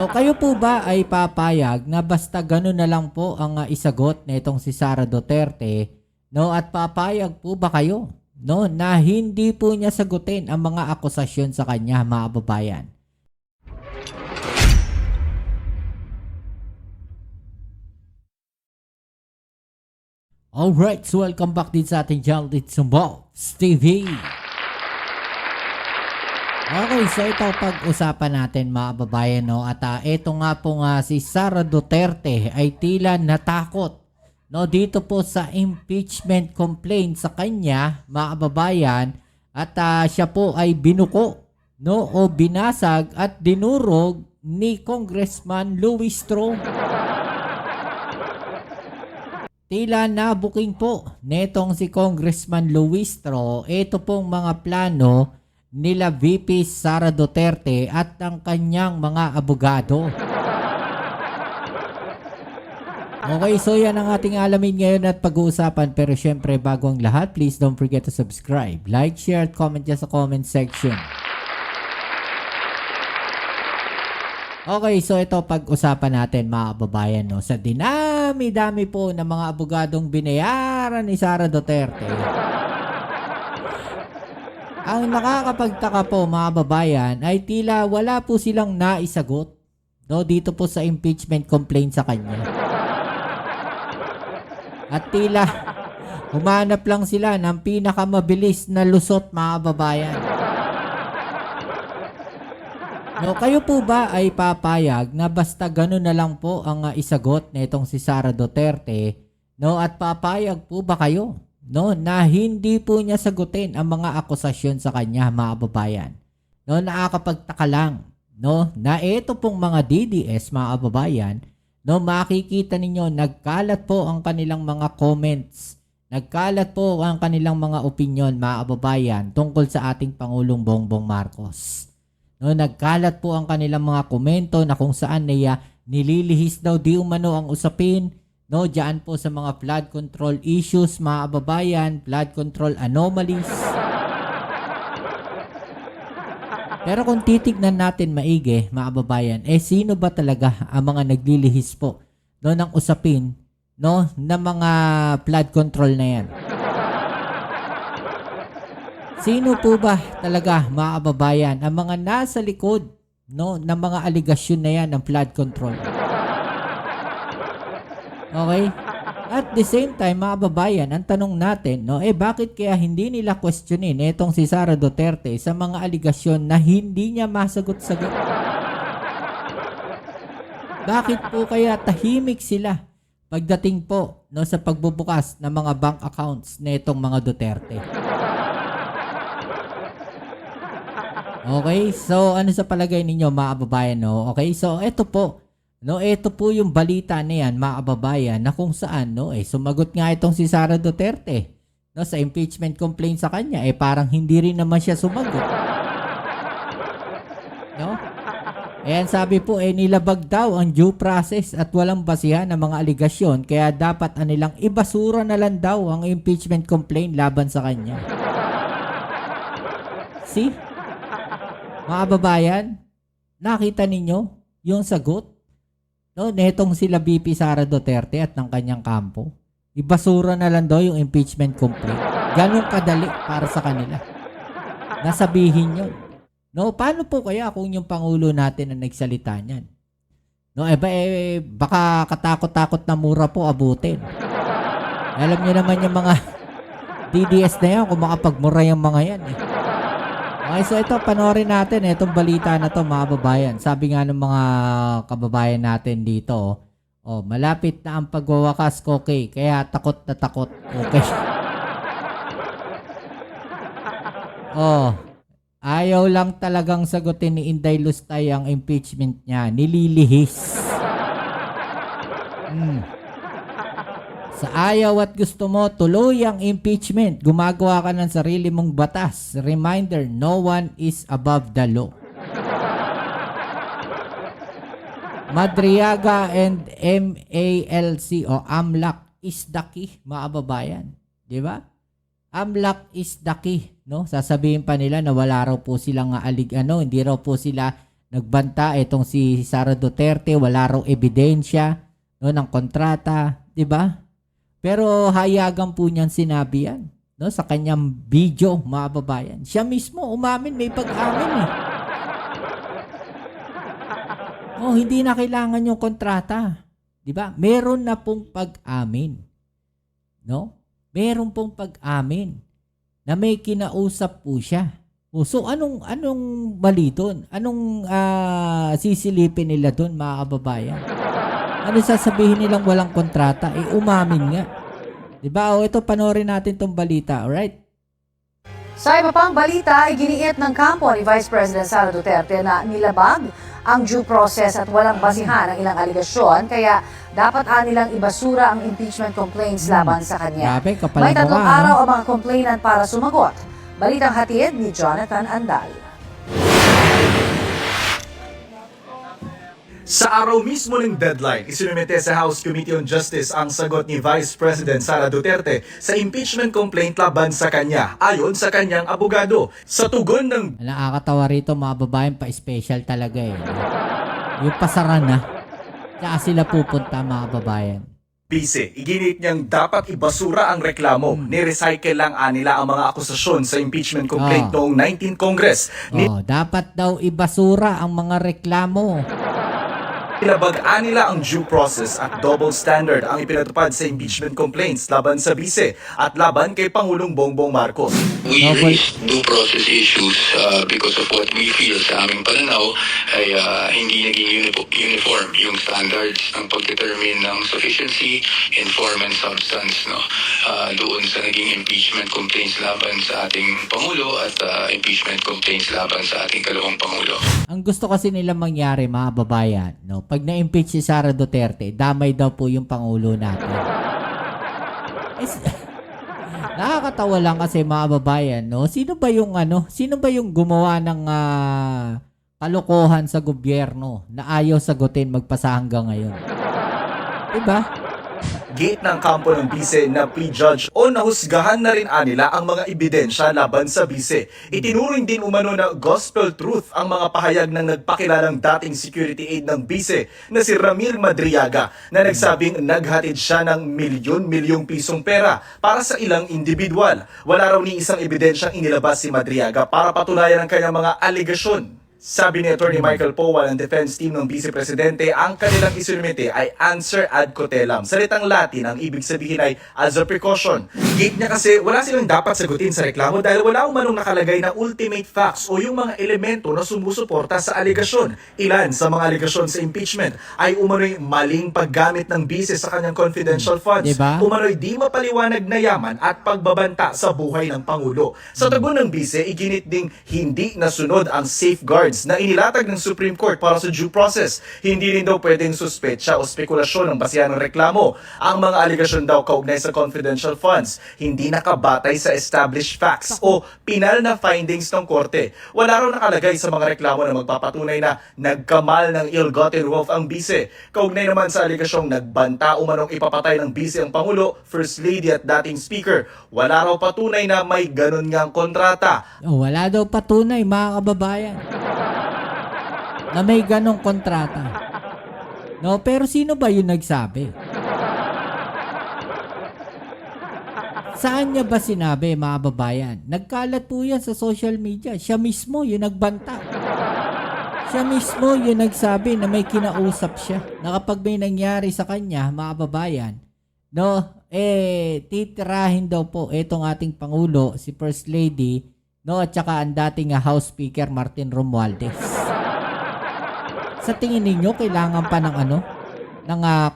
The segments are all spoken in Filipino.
So, kayo po ba ay papayag na basta gano'n na lang po ang isagot na itong si Sara Duterte, no? At papayag po ba kayo, no, na hindi po niya sagutin ang mga akusasyon sa kanya, mga kababayan? Alright, so welcome back din sa ating channel, it's Bobs TV. Okay, so ito pag-usapan natin mga kababayan, no? At ito nga po si Sara Duterte ay tila natakot, no, dito po sa impeachment complaint sa kanya, mga kababayan, at siya po ay binuko, no, o binasag at dinurog ni Congressman Luis Tro. Tila nabuking po netong si Congressman Luis Tro ito pong mga plano nila VP Sara Duterte at ang kanyang mga abogado. Okay, so yan ang ating alamin ngayon at pag-uusapan. Pero syempre, bago ang lahat, please don't forget to subscribe, like, share, at comment dyan sa comment section. Okay, so ito pag-usapan natin mga kababayan, no? Sa dinami-dami po ng mga abogadong binayaran ni Sara Duterte. Ang nakakapagtaka po mga kababayan ay tila wala po silang naisagot, no, dito po sa impeachment complaint sa kanya. At tila humanap lang sila ng pinakamabilis na lusot mga kababayan. No, kayo po ba ay papayag na basta gano'n na lang po ang isagot na itong si Sara Duterte, no, at papayag po ba kayo, no, na hindi po niya sagutin ang mga akusasyon sa kanya, mga kababayan? No, nakakapagtaka lang, no, na ito pong mga DDS, mga kababayan, no, makikita ninyo nagkalat po ang kanilang mga comments, nagkalat po ang kanilang mga opinion, mga kababayan, tungkol sa ating Pangulong Bongbong Marcos. No, nagkalat po ang kanilang mga komento na kung saan nililihis daw di umano ang usapin, no, diyan po sa mga flood control issues, mga kababayan, flood control anomalies. Pero kung titignan natin maigi, mga kababayan, sino ba talaga ang mga naglilihis po, no, ng usapin, no, ng mga flood control na yan? Sino po ba talaga, mga kababayan, ang mga nasa likod, no, ng mga aligasyon na yan ng flood control? Okay? At the same time, mga kababayan, ang tanong natin, no, bakit kaya hindi nila questionin itong si Sara Duterte sa mga aligasyon na hindi niya masagot-sagot? Bakit po kaya tahimik sila pagdating po, no, sa pagbubukas ng mga bank accounts na itong mga Duterte? Okay, so ano sa palagay ninyo, mga kababayan, no? Okay, so ito po, no, ito po yung balita na yan, mga kababayan, na kung saan, no, sumagot nga itong si Sara Duterte, no, sa impeachment complaint sa kanya, parang hindi rin naman siya sumagot. No? Ayan, sabi po, nilabag daw ang due process at walang basihan ng mga aligasyon, kaya dapat nilang ibasura na lang daw ang impeachment complaint laban sa kanya. See? Mga kababayan, nakita ninyo yung sagot, no, netong sila VP Sara Duterte at ng kanyang kampo? Ibasura na lang daw yung impeachment complaint. Ganun kadali para sa kanila. Nasabihin yun. No, paano po kaya kung yung Pangulo natin ang nagsalita niyan? No, baka katakot-takot na mura po abutin. Alam niyo naman yung mga DDS na yan, kung makapagmura yung mga yan. Okay, so ito, panoorin natin itong balita na to, mga kababayan. Sabi nga ng mga kababayan natin dito, malapit na ang pagwawakas, okay, kaya takot na takot, okay. Ayaw lang talagang sagutin ni Inday Lustay ang impeachment niya, nililihis. Sa ayaw at gusto mo, tuloy ang impeachment. Gumagawa ka ng sarili mong batas. Reminder, no one is above the law. Madriaga and MALC o AMLAC is the key, mga kababayan. Di ba? AMLAC is the key, no? Sasabihin pa nila na wala raw po silang hindi raw po sila nagbanta itong si Sara Duterte, wala raw ebidensya no, ng kontrata, di ba? Pero hayagan po niyan sinabi yan no, sa kanyang video, mga babayan. Siya mismo umamin, may pag-amin eh. Oh, hindi na kailangan yung kontrata. Di ba? Meron na pong pag-amin. No? Meron pong pag-amin na may kinausap po siya. Oh, so anong mali doon? Anong sisilipin nila doon, mga kababayan? Ano sasabihin nilang walang kontrata? Eh, umamin nga. Diba? O, ito, panoorin natin tong balita. Alright? Sa iba pang balita, iginiit ng kampo ni Vice President Sara Duterte na nilabag ang due process at walang basihan ang ilang aligasyon, kaya dapat nilang ibasura ang impeachment complaints laban sa kanya. Grabe, May 3 kapalamuha, araw no? ang mga complainant para sumagot. Balitang hatid ni Jonathan Andal. Sa araw mismo ng deadline, isinumite sa House Committee on Justice ang sagot ni Vice President Sara Duterte sa impeachment complaint laban sa kanya, ayon sa kanyang abogado. Sa tugon ng Nakakatawa rito, mga babayan, pa-special talaga eh. Yung pasara na, tsaka sila pupunta, mga babayan. Bise, iginit niyang dapat ibasura ang reklamo. Ni-recycle lang nila ang mga akusasyon sa impeachment complaint noong 19th Congress. Oh, dapat daw ibasura ang mga reklamo. Nilabag nila ang due process at double standard ang ipinatupad sa impeachment complaints laban sa Bise at laban kay Pangulong Bongbong Marcos. We raised due process issues because of what we feel sa aming pananaw ay hindi naging uniform yung standards ng pag-determine ng sufficiency in form and substance doon sa naging impeachment complaints laban sa ating Pangulo at impeachment complaints laban sa ating kalawang Pangulo. Ang gusto kasi nila mangyari, mga babayan, no, pag na-impeach si Sara Duterte, damay daw po yung Pangulo natin. Nakakatawa lang kasi, mga babayan, no? Sino ba yung gumawa ng kalokohan sa gobyerno na ayaw sagutin magpasa hanggang ngayon? Diba? Gate ng kampo ng Bise na prejudge o nahusgahan na rin nila ang mga ebidensya laban sa Bise. Itinuring din umano na gospel truth ang mga pahayag ng nagpakilalang dating security aide ng Bise na si Ramil Madriaga na nagsabing naghatid siya ng milyon-milyong pisong pera para sa ilang individual. Wala raw ni isang ebidensyang inilabas si Madriaga para patunayan ang kanyang mga aligasyon. Sabi ni Attorney Michael Powell ng defense team ng Vice Presidente, ang kanilang isinumite ay answer ad cotellam. Salitang Latin, ang ibig sabihin ay as a precaution. Gate niya kasi wala silang dapat sagutin sa reklamo dahil wala umanong nakalagay na ultimate facts o yung mga elemento na sumusuporta sa aligasyon. Ilan sa mga aligasyon sa impeachment ay umano'y maling paggamit ng Vice sa kanyang confidential funds. Diba? Umano'y di mapaliwanag na yaman at pagbabanta sa buhay ng Pangulo. Sa tugon ng Vice, iginit ding hindi nasunod ang safeguards na inilatag ng Supreme Court para sa due process. Hindi rin daw pwedeng suspetsya o spekulasyon ng basihan ng reklamo. Ang mga aligasyon daw kaugnay sa confidential funds, hindi nakabatay sa established facts o pinal na findings ng korte. Wala raw nakalagay sa mga reklamo na magpapatunay na nagkamal ng ill-gotten wealth ang Bise. Kaugnay naman sa aligasyong nagbanta umanong ipapatay ng Bise ang Pangulo, First Lady at dating Speaker, wala raw patunay na may ganun ngang kontrata. Oh, wala daw patunay, mga kababayan, na may ganong kontrata. No, pero sino ba yung nagsabi? Saan niya ba sinabi, mga babayan? Nagkalat po yan sa social media. Siya mismo yung nagbanta. Siya mismo yung nagsabi na may kinausap siya. Na kapag may nangyari sa kanya, mga babayan, no, titirahin daw po itong ating Pangulo, si First Lady, no, at saka ang dating House Speaker Martin Romualdez. Sa tingin ninyo, kailangan pa ng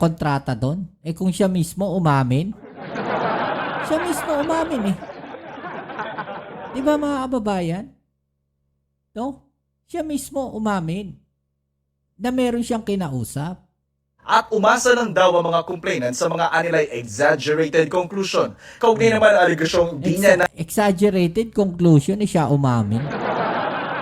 kontrata doon? Kung siya mismo umamin? Siya mismo umamin eh. Di ba, mga kababayan? No? Siya mismo umamin na meron siyang kinausap. At umasa lang daw ang mga complainant sa mga anilay exaggerated conclusion. Kaugnay naman ang aligasyong di niya na Exaggerated conclusion siya umamin.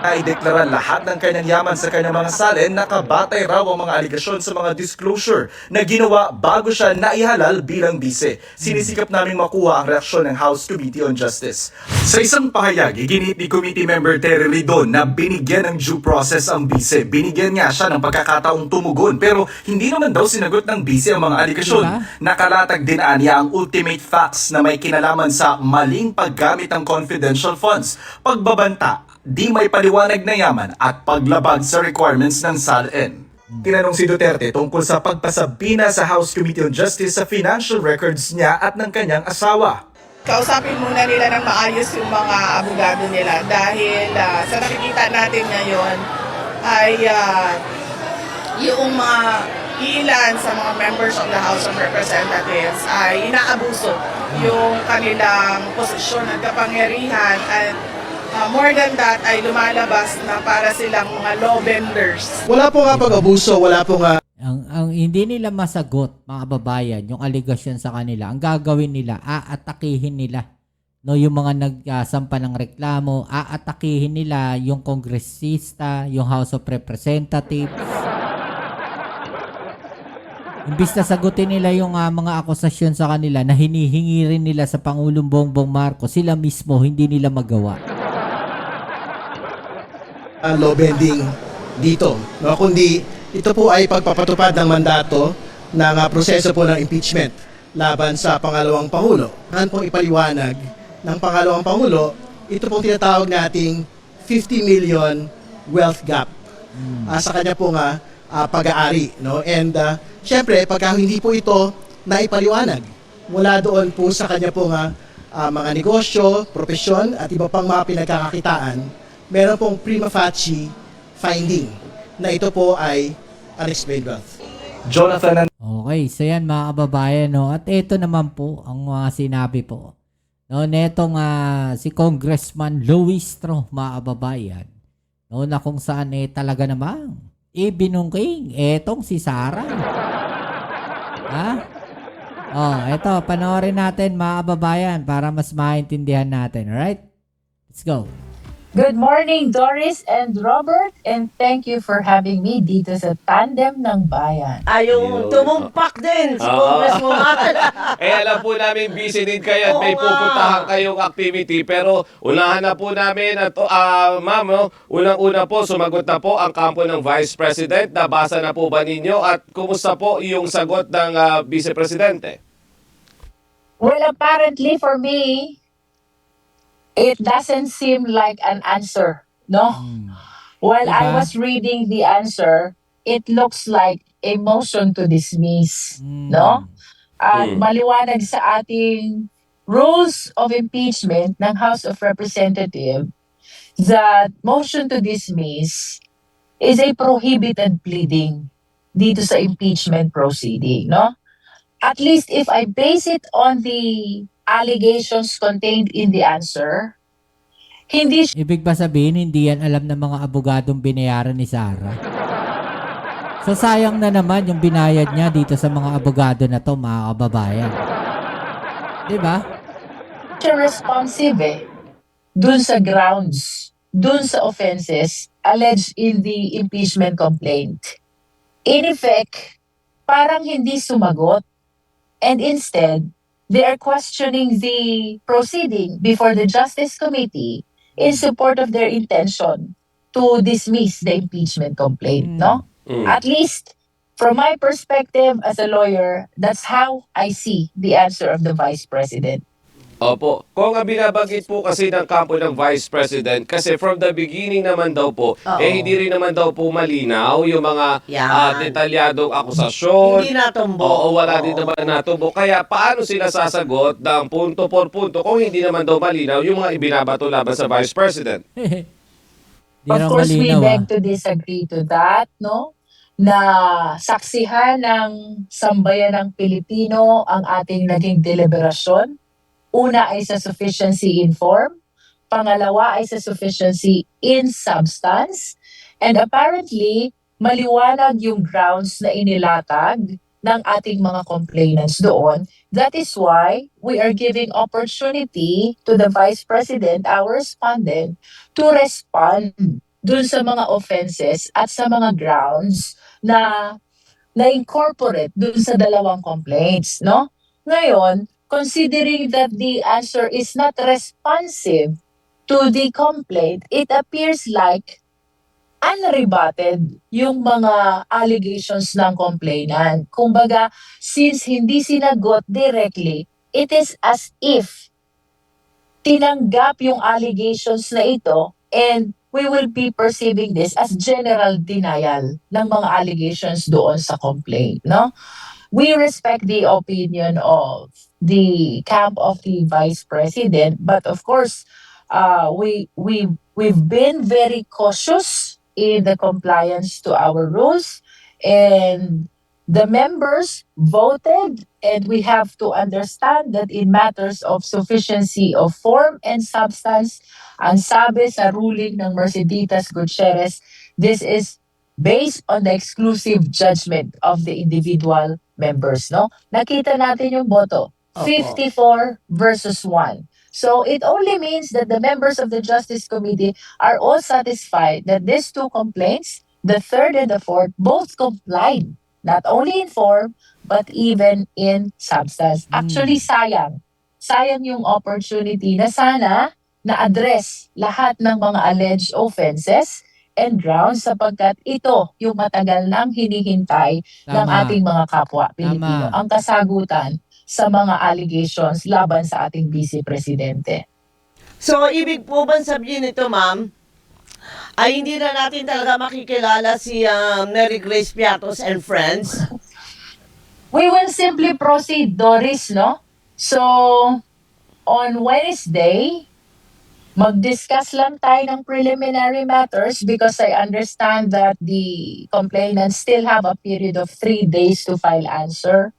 Naideklara lahat ng kanyang yaman sa kanyang mga salin, nakabatay raw ang mga aligasyon sa mga disclosure na ginawa bago siya naihalal bilang bise. Sinisikap naming makuha ang reaksyon ng House Committee on Justice. Sa isang pahayag, iginit ni Committee Member Terry Ridon na binigyan ng due process ang bise. Binigyan nga siya ng pagkakataong tumugon pero hindi naman daw sinagot ng bise ang mga aligasyon. Diba? Nakalatag din aniya ang ultimate facts na may kinalaman sa maling paggamit ng confidential funds, pagbabanta, di may paliwanag na yaman at paglabag sa requirements ng SALN. Tinanong si Duterte tungkol sa pagpasabina sa House Committee on Justice sa financial records niya at ng kanyang asawa. Kausapin muna nila ng maayos yung mga abogado nila dahil sa nakikita natin ngayon ay yung mga ilan sa mga members of the House of Representatives ay inaabuso yung kanilang posisyon at kapangyarihan at more than that ay lumalabas na para silang mga law benders. Wala po nga pag-abuso, wala po nga Ang hindi nila masagot, mga kababayan, yung allegation sa kanila, ang gagawin nila, aatakihin nila. No, yung mga nagsampa ng reklamo, aatakihin nila yung kongresista, yung House of Representatives. Imbis na sagutin nila yung mga akusasyon sa kanila na hinihingi rin nila sa Pangulong Bongbong Marcos, sila mismo hindi nila magawa. law bending dito, no? Kundi ito po ay pagpapatupad ng mandato ng proseso po ng impeachment laban sa pangalawang Pangulo. Saan pong ipaliwanag ng pangalawang Pangulo, ito pong tinatawag nating 50 million wealth gap sa kanya po nga pag-aari. No? And syempre, pagka hindi po ito naipaliwanag mula doon po sa kanya po nga mga negosyo, propesyon at iba pang mga pinagkakakitaan, meron pong prima facie finding na ito po ay unexplained wealth. Jonathan Okay, so yan mga kababayan, no? At ito naman po ang mga sinabi po. No, netong si Congressman Luis Tro, mga kababayan. No, na kung saan talaga namang ibinungking etong si Sara. Ha? Oh, eto, panoorin natin mga kababayan para mas maintindihan natin, alright? Let's go. Good morning, Doris and Robert, and thank you for having me dito sa Tandem ng Bayan. Ayong tumumpak din si Congresswoman. Alam po namin busy din kayo at may Oo nga. pupuntahan kayong activity pero unahan na po namin at ma'am, no, unang-una po sumagot na po ang kampo ng Vice President. Nabasa na po ba ninyo at kumusta po yung sagot ng Vice Presidente? Well, apparently for me, it doesn't seem like an answer, no? While I Diba? was reading the answer, it looks like a motion to dismiss, no? At maliwanag sa ating rules of impeachment ng House of Representatives that motion to dismiss is a prohibited pleading dito sa impeachment proceeding, no? At least if I base it on the allegations contained in the answer, hindi Ibig ba sabihin, hindi yan alam ng mga abogadong binayaran ni Sara? So sayang na naman yung binayad niya dito sa mga abogado na to, mga kababayan. Diba? siya responsive dun sa grounds, dun sa offenses alleged in the impeachment complaint. In effect, parang hindi sumagot, and instead, they are questioning the proceeding before the Justice Committee in support of their intention to dismiss the impeachment complaint, no? At least, from my perspective as a lawyer, that's how I see the answer of the Vice President. Opo. Kung binabanggit po kasi ng kampo ng Vice President, kasi from the beginning naman daw po, hindi rin naman daw po malinaw yung mga Yan. detalyadong akusasyon. Hindi natumbok. Oo, wala din naman natumbok. Kaya paano sila sasagot ng punto por punto kung hindi naman daw malinaw yung mga ibinabato laban sa Vice President? Di Of raw course, we malinaw, beg to disagree to that, no? Na saksihan ng sambayan ng Pilipino ang ating naging deliberasyon. Una ay sa sufficiency in form, pangalawa ay sa sufficiency in substance, and apparently, maliwanag yung grounds na inilatag ng ating mga complainants doon. That is why we are giving opportunity to the Vice President, our respondent, to respond dun sa mga offenses at sa mga grounds na na-incorporate dun sa dalawang complaints, no? Ngayon, considering that the answer is not responsive to the complaint, it appears like unrebutted yung mga allegations ng complainant. Kumbaga, since hindi sinagot directly, it is as if tinanggap yung allegations na ito and we will be perceiving this as general denial ng mga allegations doon sa complaint, no? We respect the opinion of the camp of the Vice President, but of course, we've been very cautious in the compliance to our rules, and the members voted, and we have to understand that in matters of sufficiency of form and substance, ang sabi sa ruling ng Merceditas Gutierrez, this is based on the exclusive judgment of the individual members, no? Nakita natin yung boto, 54 versus 1. So it only means that the members of the Justice Committee are all satisfied that these two complaints, the third and the fourth, both complied, not only in form, but even in substance. Actually, sayang. Sayang yung opportunity na sana na-address lahat ng mga alleged offenses and grounds sapagkat ito yung matagal nang hinihintay ng Tama. ating mga kapwa Pilipino. Tama. Ang kasagutan sa mga allegations laban sa ating Vice Presidente. So, ibig po ba sabihin nito, ma'am, ay hindi na natin talaga makikilala si Mary Grace Piatos and friends? We will simply proceed, Doris, no? So, on Wednesday, mag-discuss lang tayo ng preliminary matters because I understand that the complainants still have a period of 3 days to file answer.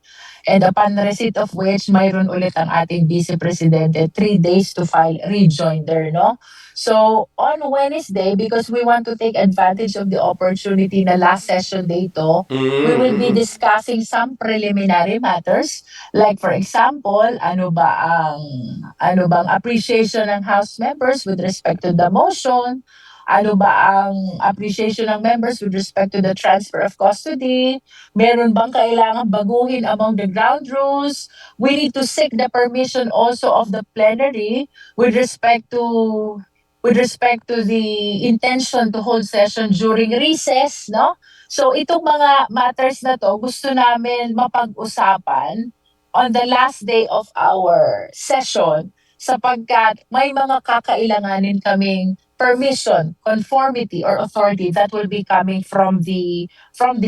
And upon receipt of which, mayroon ulit ang ating Vice Presidente 3 days to file rejoinder, no? So, on Wednesday, because we want to take advantage of the opportunity na last session dito, we will be discussing some preliminary matters. Like for example, ano bang appreciation ng House members with respect to the motion? Ano ba ang appreciation ng members with respect to the transfer of custody? Meron bang kailangan baguhin among the ground rules? We need to seek the permission also of the plenary with respect to the intention to hold session during recess, no? So itong mga matters na to gusto namin mapag-usapan on the last day of our session sapagkat may mga kakailanganin kaming permission, conformity, or authority that will be coming from the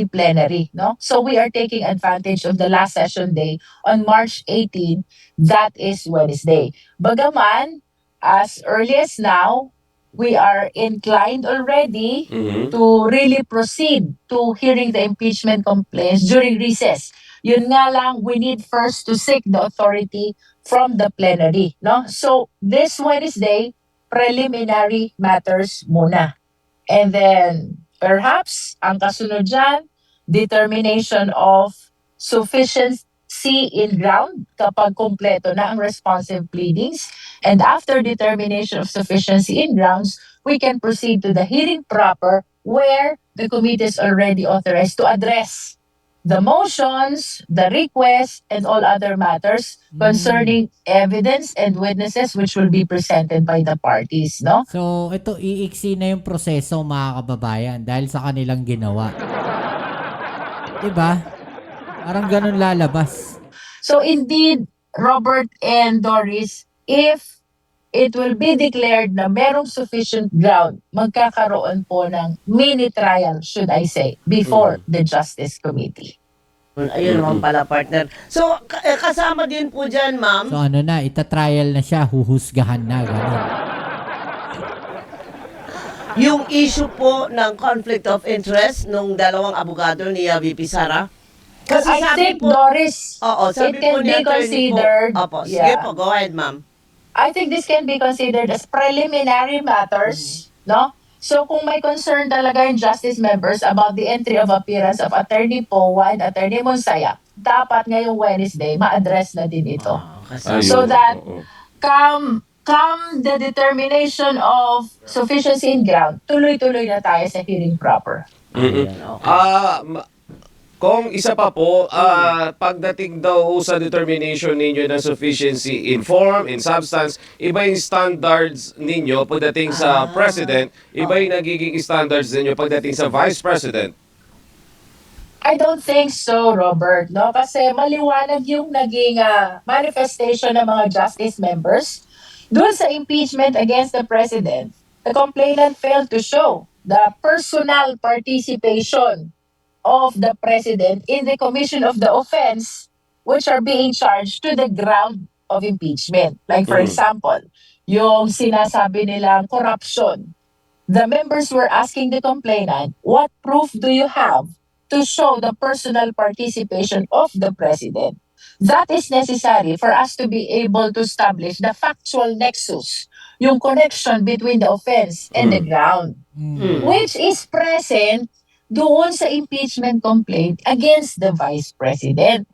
plenary, no? So we are taking advantage of the last session day on March 18, that is Wednesday. Bagaman, as early as now, we are inclined already to really proceed to hearing the impeachment complaints during recess. Yun nga lang, we need first to seek the authority from the plenary, no? So this Wednesday, preliminary matters muna. And then, perhaps, ang kasunod dyan, determination of sufficiency in ground kapag kompleto na ang responsive pleadings. And after determination of sufficiency in grounds, we can proceed to the hearing proper where the committee is already authorized to address the motions, the requests, and all other matters concerning evidence and witnesses which will be presented by the parties, no? So, ito, iiksi na yung proseso, mga kababayan, dahil sa kanilang ginawa. Diba? Parang ganun lalabas. So indeed, Robert and Doris, if it will be declared na merong sufficient ground, magkakaroon po ng mini trial, should I say, before the Justice Committee. Ayun naman pala, partner. So, kasama din po dyan, ma'am. So, ano na, itatrial na siya, huhusgahan na, ganun. Yung issue po ng conflict of interest nung dalawang abogado ni VP Sara. Kasi I sabi think, po, Doris, sabi it can po ni be attorney considered, po. Opo, sige po, go ahead, ma'am. I think this can be considered as preliminary matters, no? So kung may concern talaga yung justice members about the entry of appearance of Attorney Powa and Attorney Monsaya, dapat ngayong Wednesday, ma-address na din ito. Kasi, So that come come the determination of sufficiency in ground, tuloy-tuloy na tayo sa hearing proper. Kung isa pa po, pagdating daw sa determination ninyo ng sufficiency in form, in substance, iba yung standards ninyo pagdating sa President, iba yung nagiging standards ninyo pagdating sa Vice President. I don't think so, Robert. No? Kasi maliwanag yung naging manifestation ng mga justice members. Doon sa impeachment against the President, the complainant failed to show the personal participation of the President in the commission of the offense which are being charged to the ground of impeachment. Like for example, yung sinasabi nilang corruption. The members were asking the complainant, what proof do you have to show the personal participation of the President? That is necessary for us to be able to establish the factual nexus, yung connection between the offense and the ground, which is present doon sa impeachment complaint against the Vice President.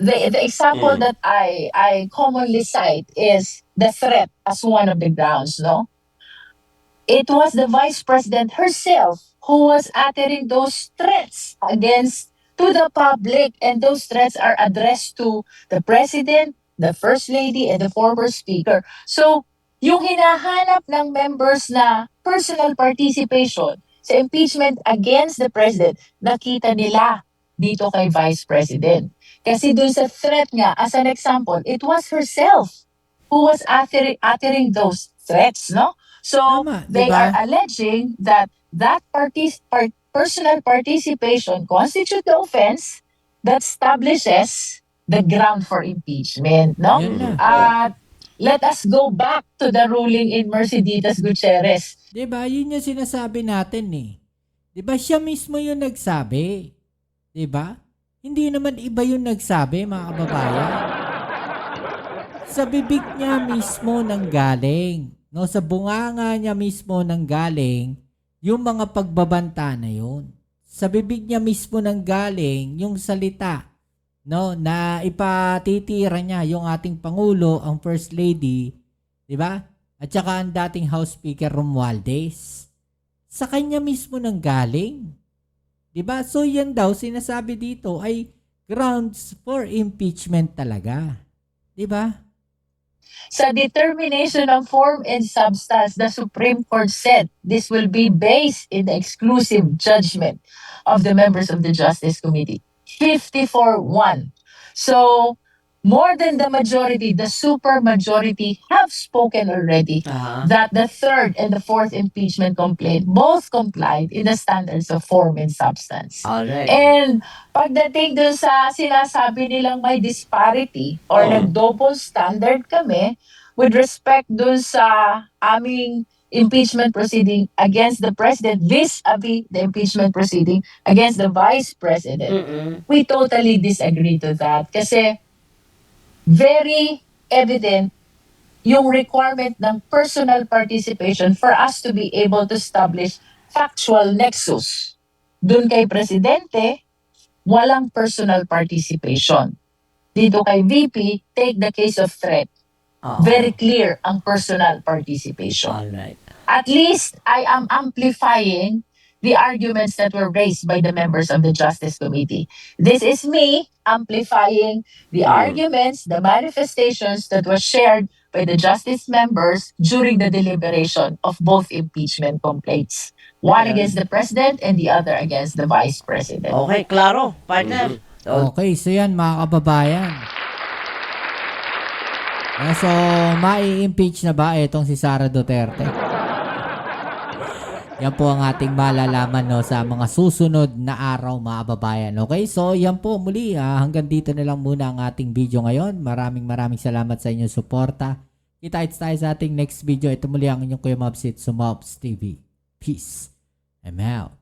The example that I commonly cite is the threat as one of the grounds, no? It was the Vice President herself who was uttering those threats to the public, and those threats are addressed to the President, the First Lady, and the former Speaker. So, yung hinahanap ng members na personal participation sa impeachment against the President, nakita nila dito kay Vice President. Kasi dun sa threat nga, as an example, it was herself who was uttering those threats, no? So, Tama, they diba? are alleging that personal participation constitutes the offense that establishes the ground for impeachment, no? Yan na. At let us go back to the ruling in Mercedes Gutierrez. Diba? Yun yung sinasabi natin eh. Diba? Siya mismo yung nagsabi. Diba? Hindi naman iba yung nagsabi, mga kababayan. Sa bibig niya mismo nanggaling. No, sa bunganga niya mismo nanggaling yung mga pagbabanta na yun. Sa bibig niya mismo nanggaling yung salita, no, na ipatitira niya yung ating Pangulo, ang First Lady, di ba? At saka ang dating House Speaker Romualdez. Sa kanya mismo nanggaling. Di ba? So yan daw sinasabi dito ay grounds for impeachment talaga. Di ba? Sa determination of form and substance, the Supreme Court said this will be based in the exclusive judgment of the members of the Justice Committee. 54-1. So, more than the majority, the super majority have spoken already that the third and the fourth impeachment complaint both complied in the standards of form and substance. Alright. And pagdating dun sa sinasabi nilang may disparity or nag-double standard kami with respect dun sa aming impeachment proceeding against the President vis-a-vis the impeachment proceeding against the Vice President, we totally disagree to that. Kasi very evident yung requirement ng personal participation for us to be able to establish factual nexus. Dun kay Presidente, walang personal participation. Dito kay VP, take the case of threat. Very clear ang personal participation. Alright. At least I am amplifying the arguments that were raised by the members of the Justice Committee. This is me amplifying the arguments, the manifestations that were shared by the Justice members during the deliberation of both impeachment complaints. One against the President and the other against the Vice President. Okay, klaro, partner. So, Okay, so yan mga kababayan. So, mai-impeach na ba itong si Sara Duterte? Yan po ang ating malalaman, no, sa mga susunod na araw, mga kababayan. Okay, so yan po muli. Hanggang dito na lang muna ang ating video ngayon. Maraming salamat sa inyong suporta. Kita-kits tayo sa ating next video. Ito muli ang inyong Kuya Mobsit sa Mobs TV. Peace. I'm out.